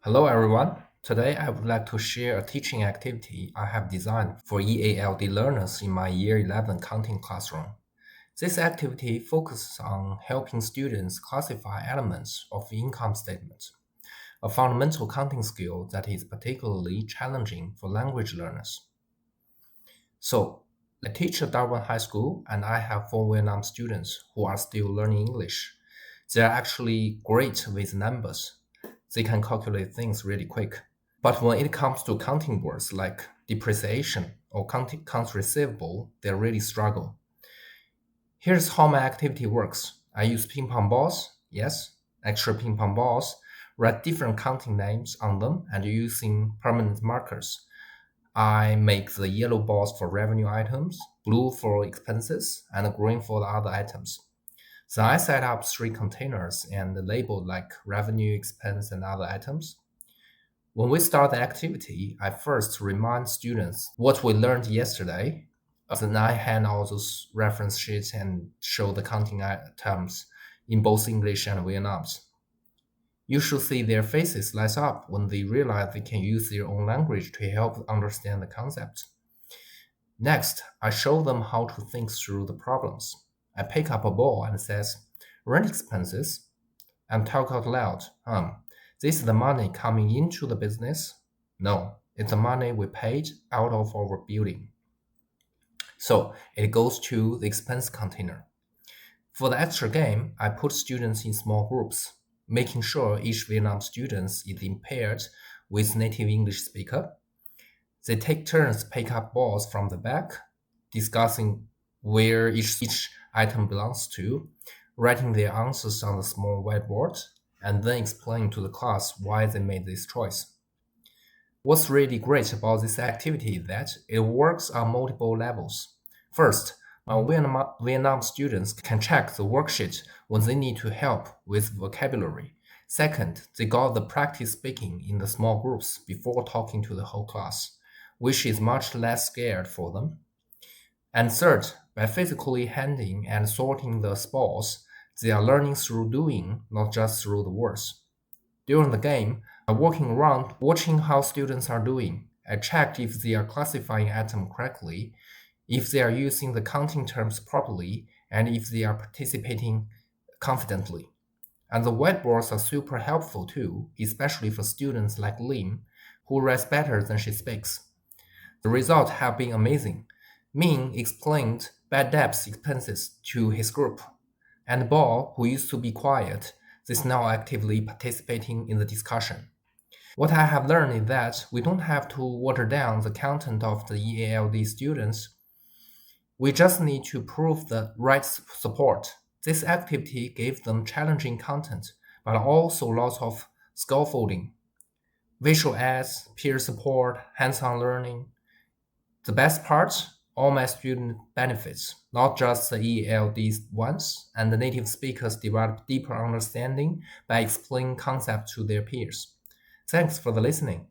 Hello everyone. Today I would like to share a teaching activity I have designed for EALD learners in my Year 11 counting classroom. This activity focuses on helping students classify elements of income statement, a fundamental counting skill that is particularly challenging for language learners. So, I teach at Darwin High School and I have 4 Vietnam students who are still learning English. They are actually great with numbers. They can calculate things really quick. But when it comes to counting words like depreciation or accounts receivable, they really struggle. Here's how my activity works. I use ping pong balls, yes, extra ping pong balls, write different counting names on them, and using permanent markers. I make the yellow balls for revenue items, blue for expenses, and green for the other items. So I set up 3 containers and labeled like revenue, expense, and other items. When we start the activity, I first remind students what we learned yesterday. Then I hand out those reference sheets and show the counting terms in both English and Vietnamese. You should see their faces light up when they realize they can use their own language to help understand the concept. Next, I show them how to think through the problems. I pick up a ball and says, rent expenses, and talk out loud. This is the money coming into the business? No, it's the money we paid out of our building. So it goes to the expense container. For the extra game, I put students in small groups, making sure each Vietnam student is paired with native English speaker. They take turns pick up balls from the back, discussing where each item belongs to, writing their answers on the small whiteboard, and then explain to the class why they made this choice. What's really great about this activity is that it works on multiple levels. First, my Vietnam students can check the worksheet when they need to help with vocabulary. Second, they got the practice speaking in the small groups before talking to the whole class, which is much less scared for them. And third, by physically handing and sorting the balls, they are learning through doing, not just through the words. During the game, by walking around watching how students are doing, I checked if they are classifying items correctly, if they are using the counting terms properly, and if they are participating confidently. And the whiteboards are super helpful too, especially for students like Lim, who writes better than she speaks. The results have been amazing. Min explained bad debts expenses to his group, and Ball, who used to be quiet, is now actively participating in the discussion. What I have learned is that we don't have to water down the content of the EALD students. We just need to prove the right support. This activity gave them challenging content, but also lots of scaffolding, visual aids, peer support, hands-on learning. The best part, all my students benefits, not just the ELD ones, and the native speakers develop deeper understanding by explaining concepts to their peers. Thanks for the listening.